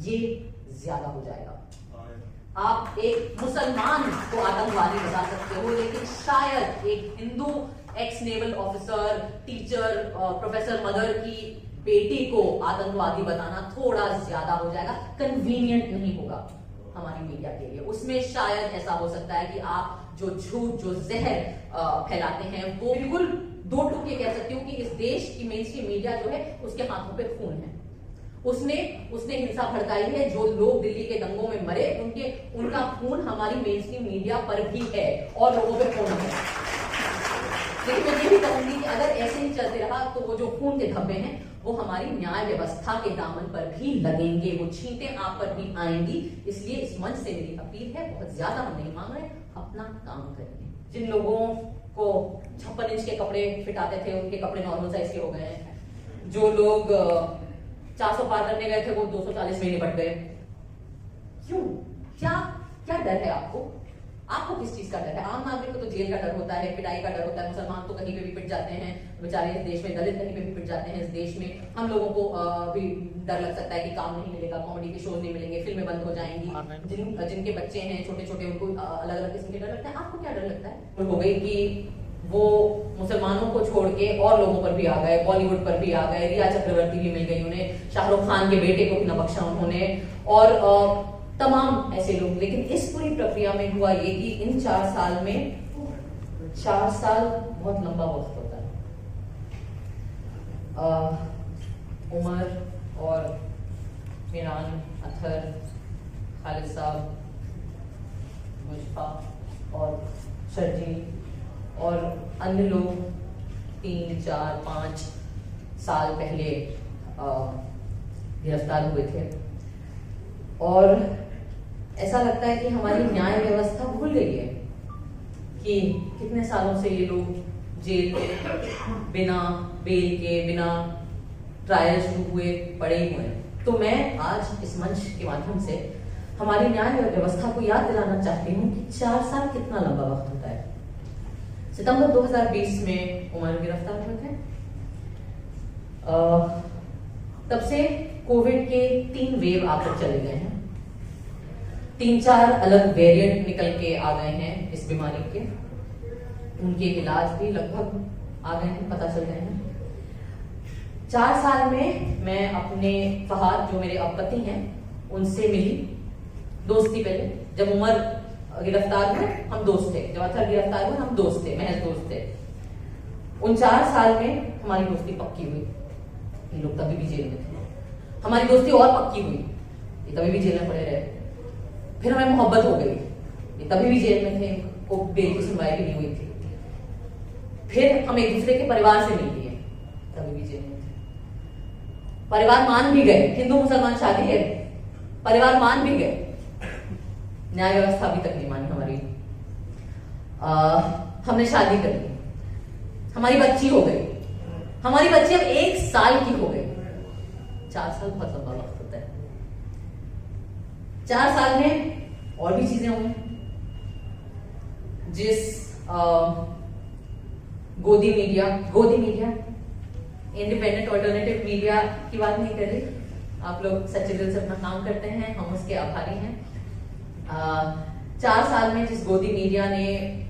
ये ज्यादा हो जाएगा। आप एक मुसलमान को आतंकवादी बता सकते हो, लेकिन शायद एक Hindu x naval officer, teacher, professor mother की बेटी को आतंकवादी बताना थोड़ा ज्यादा हो जाएगा, कन्वीनियंट नहीं होगा हमारी मीडिया के लिए। उसमें शायद ऐसा हो सकता है कि आप जो झूठ, जो जहर फैलाते हैं, वो बिल्कुल दो टूके कह सकती हूँ कि इस देश की मेन स्ट्रीम मीडिया जो है उसके हाथों पे खून है। उसने हिंसा भड़काई है। जो लोग दिल्ली के दंगों में मरे, उनका खून हमारी मेन स्ट्रीम मीडिया पर भी है और लोगों पे खून है। लेकिन मैं ये भी कहूंगी कि अगर ऐसे ही चलते रहा तो वो जो खून के धब्बे हैं वो हमारी न्याय व्यवस्था के दामन पर भी लगेंगे, वो छींटें आप पर भी आएंगी। इसलिए इस मंच से मेरी अपील है, बहुत ज्यादा हम नहीं मांग रहे, अपना काम करिए। जिन लोगों को 56 इंच के कपड़े फिट आते थे उनके कपड़े नॉर्मल साइज के हो गए हैं। जो लोग 400 पार करने गए थे वो 240 में निपट गए। क्यों? क्या डर है आपको? आपको किस चीज का डर है? आम नागरिक को तो जेल का डर होता है, पिटाई का डर होता है। मुसलमान तो कहीं पे भी पिट जाते हैं बेचारे इस देश में, दलित कहीं पे भी पिट जाते हैं इस देश में। हम लोगों को भी डर लग सकता है कि काम नहीं मिलेगा, कॉमेडी के शोज नहीं मिलेंगे, फिल्में बंद हो जाएंगी। जिनके बच्चे हैं छोटे छोटे, उनको अलग अलग किस्म के डर लगता है। आपको क्या डर लगता है? हो गई कि वो मुसलमानों को छोड़ के और लोगों पर भी आ गए, बॉलीवुड पर भी आ गए। रिया चक्रवर्ती भी मिल गई उन्हें, शाहरुख खान के बेटे को भी न बख्शा उन्होंने, और तमाम ऐसे लोग। लेकिन इस पूरी प्रक्रिया में हुआ ये कि इन 4 साल में, 4 साल बहुत लंबा वक्त होता है। उमर और मीरान, अथर, खालिद साहब, मुश्फा और शर्जील और अन्य लोग 3, 4, 5 साल पहले गिरफ्तार हुए थे। और ऐसा लगता है कि हमारी न्याय व्यवस्था भूल गई है कि कितने सालों से ये लोग जेल में बिना बेल के, बिना ट्रायल शुरू हुए पड़े हुए हैं। तो मैं आज इस मंच के माध्यम से हमारी न्याय व्यवस्था को याद दिलाना चाहती हूँ कि 4 साल कितना लंबा वक्त होता है। सितंबर 2020 में उमर गिरफ्तार हुए थे। तब से कोविड के 3 वेव आकर चले गए हैं। 3-4 अलग वेरिएंट निकल के आ गए हैं इस बीमारी के। उनके इलाज भी लगभग आ गए हैं, पता चल गए हैं। 4 साल में मैं अपने फहाद, जो मेरे अब पति हैं, उनसे मिली। दोस्ती पहले, जब उमर गिरफ्तार हुए हम दोस्त थे, जब अथर गिरफ्तार हुए हम दोस्त थे, महज दोस्त थे। उन 4 साल में हमारी दोस्ती पक्की हुई। ये लोग तभी भी जेल में थे। हमारी दोस्ती और पक्की हुई, ये तभी भी जेल में पड़े रहे। फिर हमें मोहब्बत हो गई, ये तभी भी जेल में थे, को बेल की सुनवाई भी नहीं हुई थी। फिर हम एक दूसरे के परिवार से मिल लिए, तभी भी जेल में थे। परिवार मान भी गए, हिंदू मुसलमान शादी है, परिवार मान भी गए। न्याय व्यवस्था अभी तक नहीं मानी हमारी। हमने शादी कर ली, हमारी बच्ची हो गई। हमारी बच्ची अब 1 साल की हो गई। 4 साल बहुत लंबा वक्त होता है। 4 साल में और भी चीजें हुई। जिस गोदी मीडिया, इंडिपेंडेंट ऑल्टरनेटिव मीडिया की बात नहीं कर रही। आप लोग सच्चे दिल से अपना काम करते हैं, हम उसके आभारी हैं। 4 साल में जिस गोदी मीडिया ने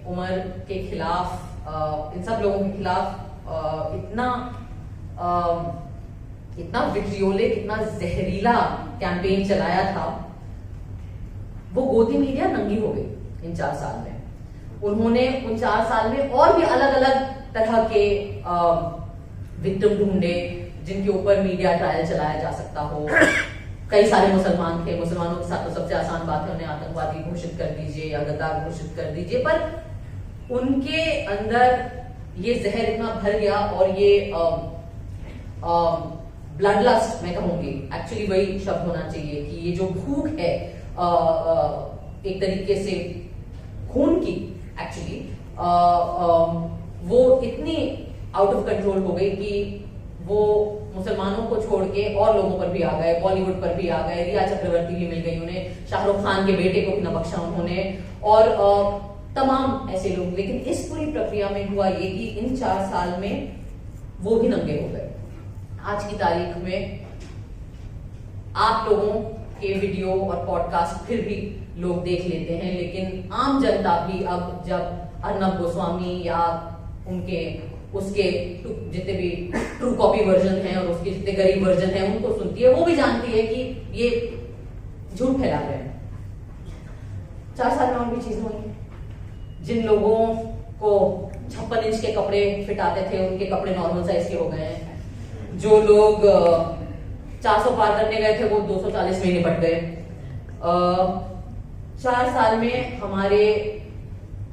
उमर के खिलाफ, इन सब लोगों के खिलाफ इतना विट्रियोलिक, इतना जहरीला कैंपेन चलाया था, वो गोदी मीडिया नंगी हो गई इन 4 साल में। उन्होंने उन 4 साल में और भी अलग अलग तरह के विक्टिम ढूंढे जिनके ऊपर मीडिया ट्रायल चलाया जा सकता हो। कई सारे मुसलमान थे, मुसलमानों के साथ तो सबसे आसान बात है उन्हें आतंकवादी घोषित कर दीजिए या गद्दार घोषित कर दीजिए, पर उनके अंदर ये जहर इतना भर गया और ये ब्लड लस्ट, मैं कहूंगी एक्चुअली वही शब्द होना चाहिए कि ये जो भूख है एक तरीके से खून की, एक्चुअली वो इतनी आउट ऑफ कंट्रोल हो गई कि वो मुसलमानों को छोड़ के और लोगों पर भी आ गए, बॉलीवुड पर भी आ गए। रिया चक्रवर्ती भी मिल गई उन्हें, शाहरुख खान के बेटे को भी न बख्शा उन्होंने, और तमाम ऐसे लोग। लेकिन इस पूरी प्रक्रिया में हुआ ये कि इन 4 साल में वो भी नंगे हो गए। आज की तारीख में आप लोगों के वीडियो और पॉडकास्ट फिर भी लोग देख लेते हैं, लेकिन आम जनता भी अब जब अर्नब गोस्वामी या उनके उसके जितने भी ट्रू कॉपी वर्जन हैं और उसके जितने गरीब वर्जन हैं उनको सुनती है, वो भी जानती है कि ये झूठ फैला रहे हैं। 4 साल में और भी चीजें हुई। जिन लोगों को 56 इंच के कपड़े फिट आते थे उनके कपड़े नॉर्मल साइज के हो गए हैं। जो लोग 400 पार करने गए थे वो 240 में निपट गए। 4 साल में हमारे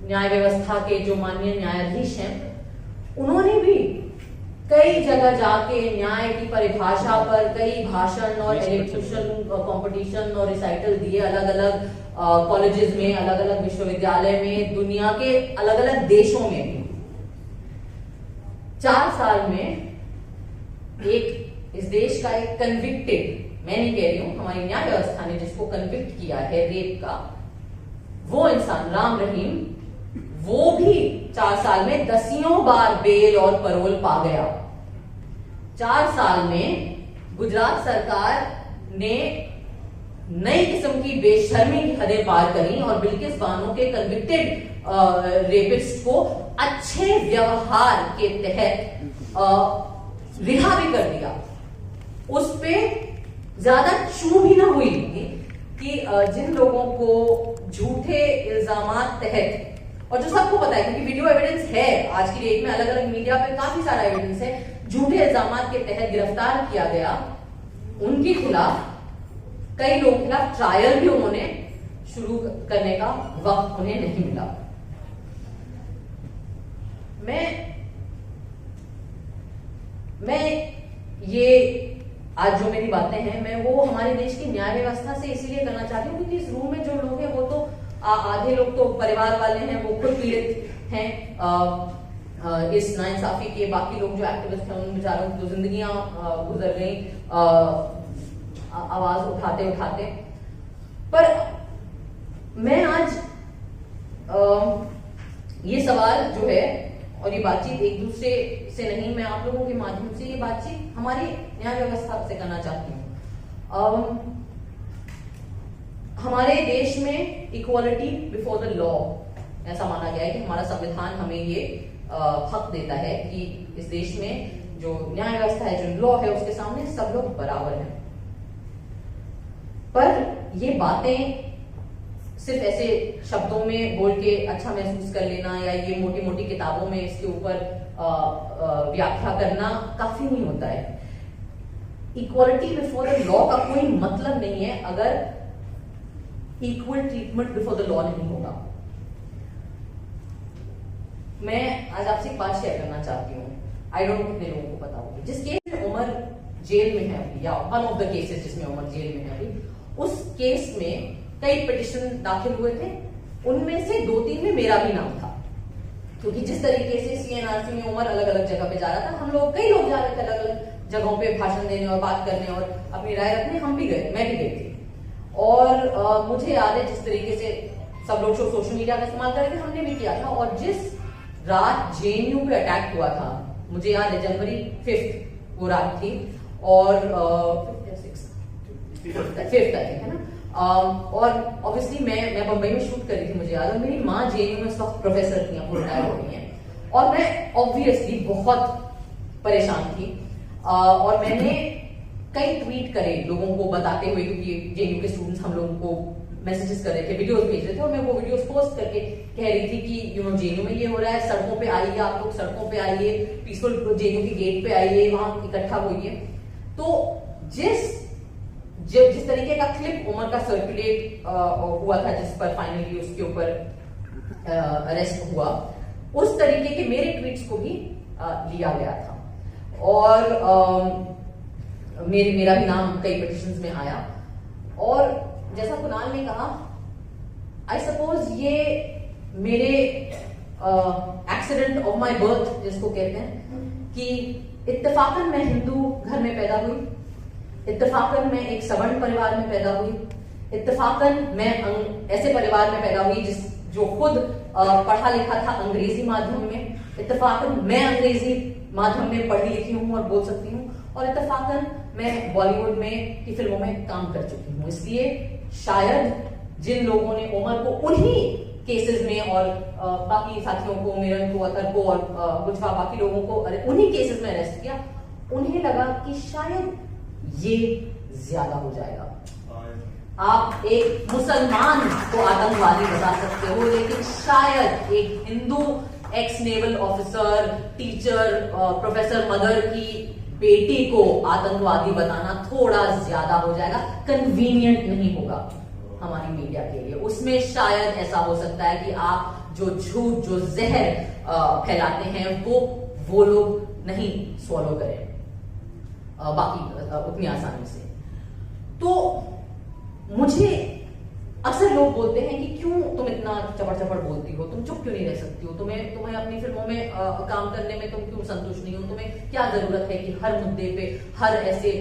न्याय व्यवस्था के जो माननीय न्यायाधीश हैं उन्होंने भी कई जगह जाके न्याय की परिभाषा पर कई भाषण और एलोक्यूशन कंपटीशन और रिसाइटल दिए, अलग अलग कॉलेजेस में, अलग अलग विश्वविद्यालय में, दुनिया के अलग अलग देशों में भी। 4 साल में एक इस देश का एक कन्विक्टेड, मैं नहीं कह रही हूं, हमारी न्याय व्यवस्था ने जिसको कन्विक्ट किया है रेप का, वो इंसान राम रहीम, वो भी 4 साल में 10 बार बेल और पैरोल पा गया। 4 साल में गुजरात सरकार ने नई किस्म की बेशर्मी की हदें पार करी और बिल्किस बानो के कन्विक्टेड रेपिस्ट को अच्छे व्यवहार के तहत रिहा भी कर दिया। उस पे ज्यादा चू भी ना हुई कि जिन लोगों को झूठे इल्जामात तहत, और जो सबको पता है क्योंकि वीडियो एविडेंस है, आज की डेट में अलग अलग मीडिया पे काफी सारा एविडेंस है, झूठे इल्जामात के तहत गिरफ्तार किया गया, उनके खिलाफ, कई लोगों के खिलाफ ट्रायल भी उन्होंने शुरू करने का वक्त उन्हें नहीं मिला। मैं ये आज जो मेरी बातें हैं मैं वो हमारे देश की न्याय व्यवस्था से इसीलिए करना चाहती हूँ क्योंकि इस रूम में जो लोग हैं वो तो आधे लोग तो परिवार वाले हैं, वो खुद पीड़ित हैं इस नाइंसाफी के, बाकी लोग जो एक्टिविस्ट हैं उन बेचारों की तो जिंदगियां गुजर गई आवाज उठाते उठाते। पर मैं आज ये सवाल जो है और ये बातचीत एक दूसरे से नहीं, मैं आप लोगों के माध्यम से ये बातचीत हमारी न्याय व्यवस्था से करना चाहती हूँ। हमारे देश में इक्वालिटी बिफोर द लॉ ऐसा माना गया है कि हमारा संविधान हमें ये हक देता है कि इस देश में जो न्याय व्यवस्था है, जो लॉ है, उसके सामने सब लोग बराबर हैं। पर ये बातें सिर्फ ऐसे शब्दों में बोल के अच्छा महसूस कर लेना या ये मोटी मोटी किताबों में इसके ऊपर व्याख्या करना काफी नहीं होता है। इक्वालिटी बिफोर द लॉ का कोई मतलब नहीं है अगर equal treatment before the law नहीं होगा। मैं आज आपसे एक बात शेयर करना चाहती हूँ, आई डोंट नो कितने लोगों को पता होगी। जिस केस में उमर जेल में है अभी, या वन ऑफ द केसेस जिसमें उमर जेल में है अभी, उस केस में कई पिटिशन दाखिल हुए थे, उनमें से 2-3 में मेरा भी नाम था, क्योंकि जिस तरीके से CNRC में उमर अलग अलग जगह पे जा रहा था, हम लोग कई लोग जा रहे थे अलग अलग जगहों पे भाषण देने और बात करने और अपनी राय रखने, हम भी गए, मैं भी गई थी। और मुझे याद है जिस तरीके से सब लोग सोशल मीडिया का इस्तेमाल करके हमने भी किया था, और जिस रात JNU पे अटैक हुआ था, मुझे याद है जनवरी 5 वो रात थी, और 5th है ना, और ऑब्वियसली मैं बंबई में शूट कर रही थी, मुझे याद है। मेरी माँ JNU में उस वक्त प्रोफेसर थी, वो रिटायर हो गई हैं, और मैं ऑब्वियसली बहुत परेशान थी, और मैंने कई ट्वीट करे लोगों को बताते हुए, क्योंकि JNU के स्टूडेंट्स हम लोगों को मैसेजेस कर रहे थे, वीडियोस भेज रहे थे, और मैं वो वीडियोस पोस्ट करके कह रही थी कि JNU में ये हो रहा है, सड़कों पे आइए, आप लोग सड़कों पे आइए, पीसफुल JNU के गेट पे आइए, वहां इकट्ठा होइए। तो जिस तरीके का क्लिप उमर का सर्कुलेट हुआ था, जिस पर फाइनली उसके ऊपर अरेस्ट हुआ, उस तरीके के मेरे ट्वीट्स को भी लिया गया था, और मेरा भी नाम कई पिटिशंस में आया। और जैसा कुणाल ने कहा, आई सपोज ये मेरे एक्सीडेंट ऑफ माय बर्थ जिसको कहते हैं, कि इत्तेफाकन मैं हिंदू घर में पैदा हुई, इत्तेफाकन मैं एक सवर्ण परिवार में पैदा हुई, इत्तेफाकन मैं ऐसे परिवार में पैदा हुई जो खुद पढ़ा लिखा था अंग्रेजी माध्यम में, इत्तेफाकन मैं अंग्रेजी माध्यम में पढ़ी लिखी हूँ और बोल सकती हूँ, और इत्तेफाकन मैं बॉलीवुड में की फिल्मों में काम कर चुकी हूँ, इसलिए शायद जिन लोगों ने उमर को उन्हीं केसेस में और बाकी साथियों को, मिरन को, अतर को और कुछ बाकी लोगों को उन्हीं केसेस में अरेस्ट किया, उन्हें लगा कि शायद ये ज्यादा हो जाएगा। आप एक मुसलमान को आतंकवादी बता सकते हो, लेकिन शायद एक Hindu x naval officer, teacher, professor mother की बेटी को आतंकवादी बताना थोड़ा ज्यादा हो जाएगा, कन्वीनियंट नहीं होगा हमारी मीडिया के लिए। उसमें शायद ऐसा हो सकता है कि आप जो झूठ, जो जहर फैलाते हैं वो लोग नहीं सॉल्व करें बाकी उतनी आसानी से। तो मुझे अक्सर लोग बोलते हैं कि क्यों तुम इतना चपड़ बोलती हो, तुम चुप क्यों नहीं रह सकती हो, तुम्हें अपनी फिल्मों में काम करने में तुम क्यों संतुष्ट नहीं हो, तुम्हें क्या जरूरत है कि हर मुद्दे पे, हर ऐसे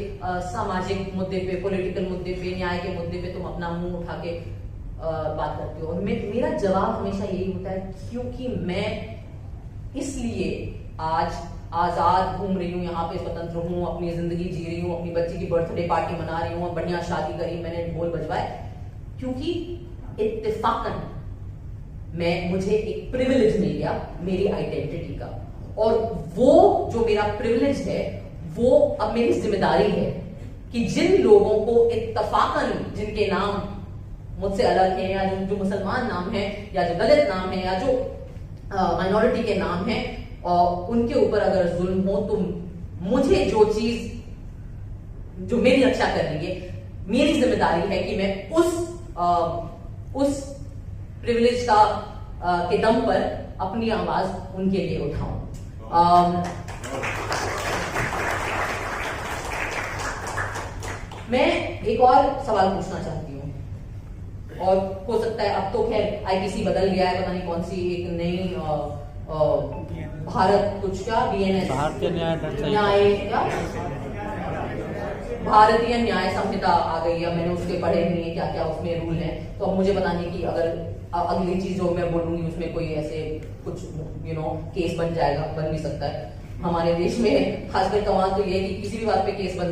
सामाजिक मुद्दे पे, पॉलिटिकल मुद्दे पे, न्याय के मुद्दे पे तुम अपना मुंह उठा के बात करती हो। और मेरा जवाब हमेशा यही होता है, क्योंकि मैं इसलिए आज आजाद घूम रही हूँ, यहाँ पे स्वतंत्र हूँ, अपनी जिंदगी जी रही हूँ, अपनी बच्ची की बर्थडे पार्टी मना रही हूँ, बढ़िया शादी करी, मैंने ढोल बजवाए, क्योंकि इत्तेफाकन मुझे एक प्रिविलेज मिल गया मेरी आइडेंटिटी का, और वो जो मेरा प्रिविलेज है वो अब मेरी जिम्मेदारी है कि जिन लोगों को इत्तेफाकन, जिनके नाम मुझसे अलग है, या जो मुसलमान नाम है, या जो दलित नाम है, या जो माइनॉरिटी के नाम है, और उनके ऊपर अगर जुल्म हो, तो मुझे जो चीज जो मेरी रक्षा करनी है, मेरी जिम्मेदारी है कि मैं उस प्रिविलेज का के दम पर अपनी आवाज उनके लिए उठाऊं। मैं एक और सवाल पूछना चाहती हूँ, और हो सकता है अब तो खैर आईपीसी बदल गया है, पता नहीं कौन सी एक नई भारत कुछ क्या बीएनएस, भारतीय न्याय संहिता आ गई है। मैंने उसके पढ़े नहीं है क्या क्या उसमें रूल है, तो अब मुझे पता नहीं कि अगर अगली चीज जो मैं बोलूंगी उसमें कोई ऐसे कुछ केस बन जाएगा, बन भी सकता है हमारे देश में। खासकर कमाल तो ये है कि किसी भी बात पे केस बन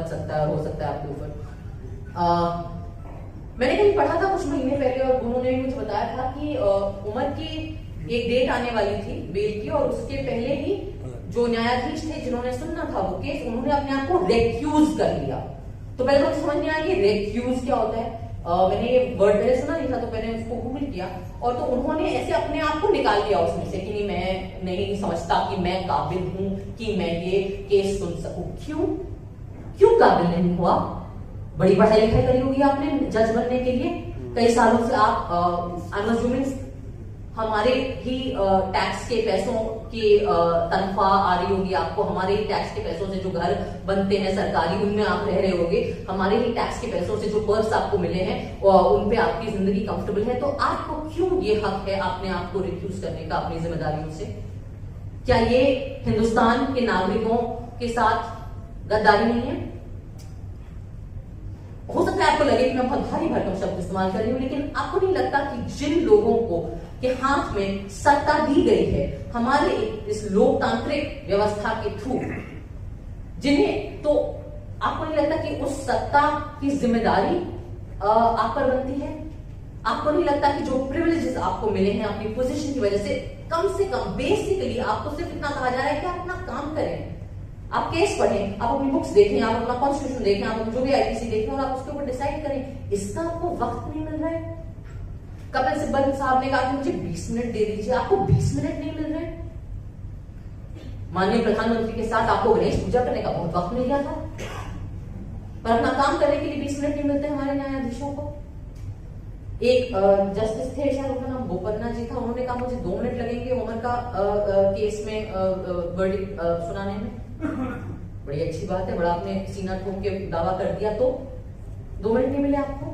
सकता है, हो सकता है आपके ऊपर। मैंने कहीं पढ़ा था कुछ महीने पहले, और उन्होंने भी मुझे बताया था कि उमर की एक डेट आने वाली थी बेल की, और उसके पहले ही जो न्यायाधीश थे जिन्होंने सुनना था वो केस, उन्होंने अपने आप को रेक्यूज कर लिया। तो पहले तो समझ नहीं आया कि रेक्यूज क्या होता है। मैंने ये वर्ड पहले सुना नहीं था, तो मैंने उसको गूगल किया, और तो उन्होंने ऐसे अपने आप को निकाल लिया उसमें से कि नहीं, मैं नहीं समझता कि मैं काबिल हूं कि मैं ये केस सुन सकूं। क्यों काबिल नहीं हुआ? बड़ी पढ़ाई लिखाई करी होगी आपने जज बनने के लिए, कई सालों से आप हमारे ही टैक्स के पैसों की तनख्वाह आ रही होगी आपको, हमारे ही टैक्स के पैसों से जो घर बनते हैं सरकारी, उनमें आप रह रहे होगे, हमारे ही टैक्स के पैसों से जो पर्स आपको मिले हैं उन पे आपकी जिंदगी कंफर्टेबल है। तो आपको क्यों ये हक है अपने आप को रिफ्यूज करने का अपनी जिम्मेदारियों से? क्या ये हिंदुस्तान के नागरिकों के साथ गद्दारी नहीं है? हो सकता है आपको लगे कि मैं बहुत भारी भरकम शब्द इस्तेमाल कर रही हूं, लेकिन आपको नहीं लगता कि जिन लोगों को के हाथ में सत्ता दी गई है हमारे इस लोकतांत्रिक व्यवस्था के थ्रू, जिन्हें, तो आपको नहीं लगता कि उस सत्ता की जिम्मेदारी आप पर बनती है? आपको नहीं लगता कि जो प्रिविलेजेस आपको मिले हैं अपनी पोजीशन की वजह से कम बेसिकली आपको सिर्फ इतना कहा जा रहा है कि आप अपना काम करें, आप केस पढ़ें, आप अपनी बुक्स देखें, आप अपना कॉन्स्टिट्यूशन देखें, आप जो भी आईपीसी देखें, और आप उसके ऊपर डिसाइड करें। इसका आपको वक्त नहीं मिल रहा है। कपिल सिब्बल साहब ने कहा कि मुझे 20 मिनट दे दीजिए, आपको 20 मिनट नहीं मिल रहे। माननीय प्रधानमंत्री के साथ आपको गणेश पूजा करने का बहुत वक्त मिल गया था, पर अपना काम करने के लिए 20 मिनट नहीं मिलते हमारे न्यायाधीशों को। एक जस्टिस थे, शायद उनका नाम बोपन्ना जी था, उन्होंने कहा मुझे 2 मिनट लगेंगे उमर का केस में वर्डिक्ट सुनाने में। बड़ी अच्छी बात है, बड़ा आपने सीना ठोक के दावा कर दिया, तो 2 मिनट नहीं मिले आपको।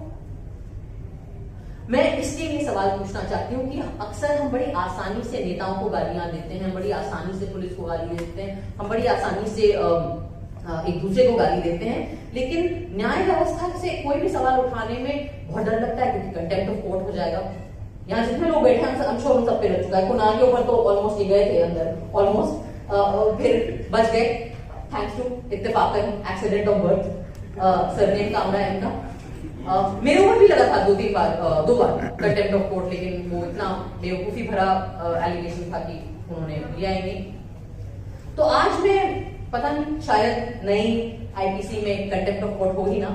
मैं इसलिए ये सवाल पूछना चाहती हूँ कि अक्सर हम बड़ी आसानी से नेताओं को गालियां देते हैं, बड़ी आसानी से पुलिस को गाली देते हैं, हम बड़ी आसानी से एक दूसरे को गाली देते हैं, लेकिन न्याय व्यवस्था से कोई भी सवाल उठाने में बहुत डर लगता है, क्योंकि कंटेम्प्ट ऑफ कोर्ट हो जाएगा। यहाँ जितने लोग बैठे हैं हम श्योर उन सब पे रह चुका है। कुणाल के ऊपर तो ऑलमोस्ट गए थे अंदर, ऑलमोस्ट फिर बच गए। थैंक्स टू इत्तेफाकन accident of birth surname Kamra है इनका। मेरे ऊपर भी लगा था दो बार कंटेम्प्ट ऑफ कोर्ट, लेकिन वो इतना बेवकूफी भरा एलिगेशन था कि उन्होंने लिया ही नहीं। तो आज मैं पता नहीं, शायद नई आईपीसी में कंटेम्प्ट ऑफ कोर्ट हो ही ना,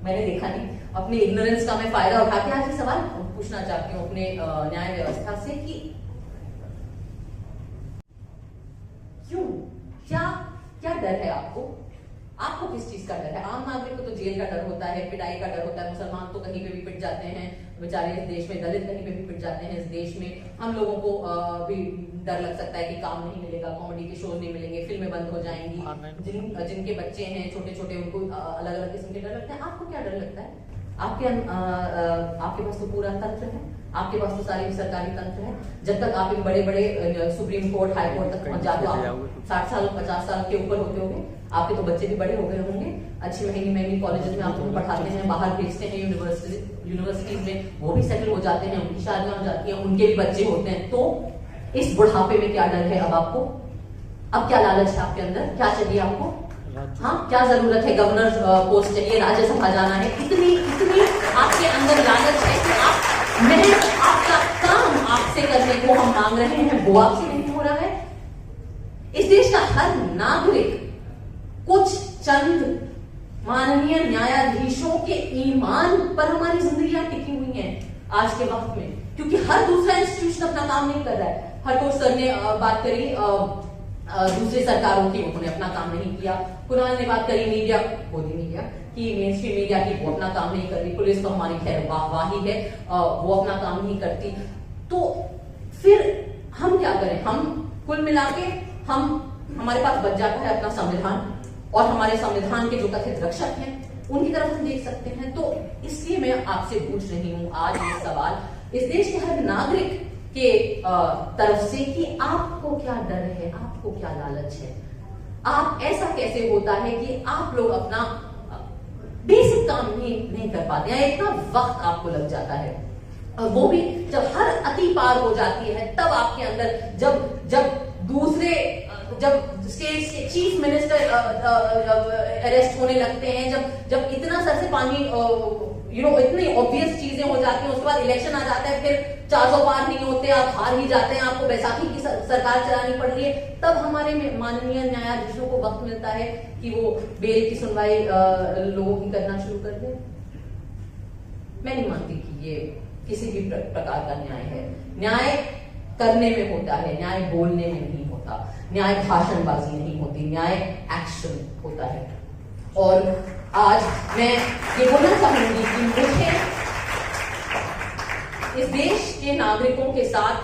मैंने देखा नहीं। अपनी इग्नोरेंस का मैं फायदा उठा के आज ये सवाल पूछना चाहती हूँ अपने न्याय व्यवस्था से कि क्यों, क्या डर है आपको? आपको किस चीज का डर है? आम नागरिक को तो जेल का डर होता है, पिटाई का डर होता है, मुसलमान तो कहीं पे भी पिट जाते हैं बेचारे इस देश में, दलित कहीं पे भी पिट जाते हैं इस देश में। हम लोगों को भी डर लग सकता है कि काम नहीं मिलेगा, कॉमेडी के शो नहीं मिलेंगे, फिल्में बंद हो जाएंगी, जिनके बच्चे हैं छोटे छोटे उनको अलग अलग किस्म के डर लगता है। आपको क्या डर लगता है? आपके पास तो पूरा तंत्र है, आपके पास तो सारी सरकारी तंत्र है। जब तक आप इन बड़े बड़े सुप्रीम कोर्ट, हाई कोर्ट तक पहुंच जाते हो, आप 60 साल 50 साल के ऊपर होते होंगे, आपके तो बच्चे भी बड़े हो गए होंगे, अच्छी महंगी कॉलेजेस में आप उनको पढ़ाते हैं, बाहर भेजते हैं यूनिवर्सिटीज में, वो भी सेटल हो जाते हैं, उनकी शादियां हो जाती हैं, उनके भी बच्चे होते हैं। तो इस बुढ़ापे में क्या डर है अब आपको? अब क्या लालच है आपके अंदर? क्या चाहिए आपको? हाँ, क्या जरूरत है? गवर्नर पोस्ट चाहिए, राज्यसभा जाना है, इतनी आपके अंदर लालच है कि आपका काम आपसे करने को हम मांग रहे हैं, वो आपसे नहीं हो रहा है। इस देश का हर नागरिक कुछ चंद माननीय न्यायाधीशों के ईमान पर हमारी जिंदगियां टिकी हुई हैं आज के वक्त में, क्योंकि हर दूसरा इंस्टीट्यूशन अपना काम नहीं कर रहा है। हरकोट सर ने बात करी दूसरी सरकारों की, उन्होंने अपना काम नहीं किया। कुणाल ने बात करी मीडिया, मोदी मीडिया की, मेन स्ट्रीम मीडिया की, वो अपना काम नहीं कर रही। पुलिस तो हमारी खैर वाहवाही है, वो अपना काम नहीं करती। तो फिर हम क्या करें? हम कुल मिला के हमारे पास बच जाता है अपना संविधान, और हमारे संविधान के जो कथित रक्षक हैं उनकी तरफ हम देख सकते हैं। तो इसलिए मैं आपसे पूछ रही हूं आज ये सवाल इस देश के हर नागरिक के तरफ से कि आपको क्या डर है, आपको क्या लालच है? आप ऐसा कैसे होता है कि आप लोग अपना बेसिक काम नहीं कर पाते हैं? इतना वक्त आपको लग जाता है, और वो भी जब हर अति पार हो जाती है, तब आपके अंदर जब स्टेट के चीफ मिनिस्टर अरेस्ट होने लगते हैं, जब इतना सर से पानी इतनी ऑब्वियस चीजें हो जाती हैं, उसके बाद इलेक्शन आ जाता है, फिर 400 पार नहीं होते, आप हार ही जाते हैं, आपको बैसाखी की सरकार चलानी पड़ रही है, तब हमारे माननीय न्यायाधीशों को वक्त मिलता है कि वो बेल की सुनवाई लोगों की करना शुरू कर दे। मैं नहीं मानती कि ये किसी भी प्रकार का न्याय है। न्याय करने में होता है, न्याय बोलने में नहीं होता, न्याय भाषणबाजी नहीं होती, न्याय एक्शन होता है। और आज मैं ये बोलना चाहूंगी कि मुझे इस देश के नागरिकों के साथ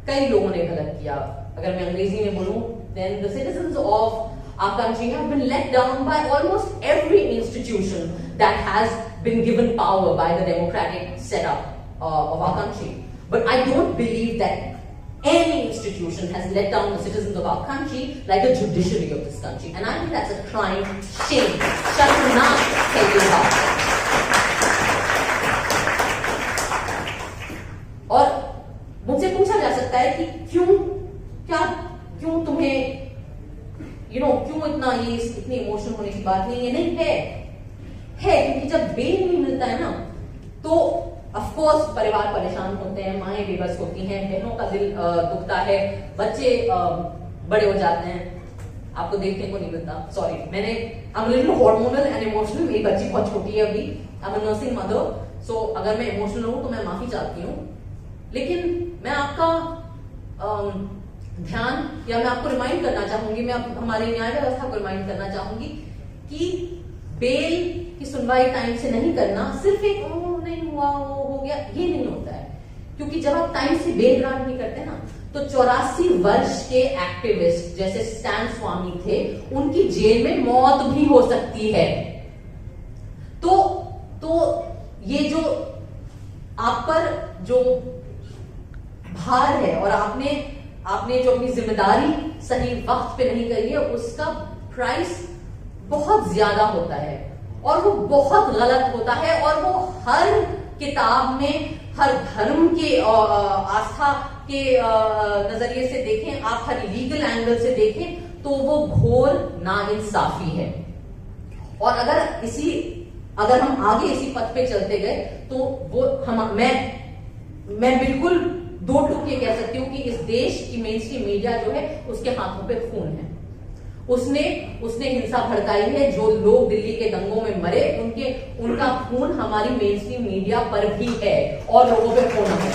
कई लोगों ने गलत किया। अगर मैं अंग्रेजी में बोलूं, then the citizens of our country have been let down by almost every institution that has been given power by the democratic setup of our country. But I don't believe that any institution has let down the citizens of our country like the judiciary of this country. And I think that's a crime, shame. Sharmnaak hai ye baat. और मुझसे पूछा जा सकता है कि क्यों तुम्हें क्यों इतनी इमोशनल होने की बात नहीं है? नहीं है, क्योंकि जब बेल नहीं मिलता है ना, तो ऑफ कोर्स परिवार परेशान होते हैं, माएं बेबस होती हैं, बहनों का दिल दुखता है, बच्चे बड़े हो जाते हैं, आपको देखने को नहीं मिलता। Sorry, I'm a little hormonal and emotional, मेरी बच्ची बहुत छोटी है अभी, I'm a nursing mother, so अगर मैं इमोशनल हूं तो मैं माफी चाहती हूँ। लेकिन मैं आपका ध्यान, या मैं आपको रिमाइंड करना चाहूंगी, मैं हमारी न्याय व्यवस्था को रिमाइंड करना चाहूंगी कि बेल की सुनवाई टाइम से नहीं करना सिर्फ एक नहीं हुआ, वो हो गया, ये नहीं होता है। क्योंकि जब आप टाइम से बेल ग्रांट नहीं करते ना, तो 84 वर्ष के एक्टिविस्ट जैसे स्टैन स्वामी थे, उनकी जेल में मौत भी हो सकती है। तो ये जो आप पर जो भार है, और आपने जो अपनी जिम्मेदारी सही वक्त पे नहीं करी है, उसका प्राइस बहुत ज्यादा होता है, और वो बहुत गलत होता है, और वो हर किताब में, हर धर्म के आस्था के नजरिए से देखें, आप हर लीगल एंगल से देखें, तो वो घोर नाइंसाफी है। और अगर हम आगे इसी पथ पे चलते गए तो वो मैं बिल्कुल दो टूक ये कह सकती हूँ कि इस देश की मेन स्ट्रीम मीडिया जो है उसके हाथों पे खून है। उसने हिंसा भड़काई है। जो लोग दिल्ली के दंगों में मरे उनका खून हमारी मेन स्ट्रीम मीडिया पर भी है और लोगों पे खून है।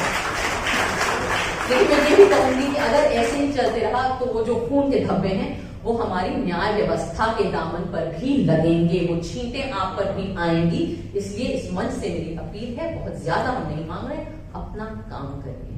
लेकिन मैं ये भी कहूंगी कि अगर ऐसे ही चलते रहा तो वो जो खून के धब्बे हैं वो हमारी न्याय व्यवस्था के दामन पर भी लगेंगे, वो छींटे आप पर भी आएंगी। इसलिए इस मंच से मेरी अपील है, बहुत ज्यादा हम नहीं मांग रहे, अपना काम करिए।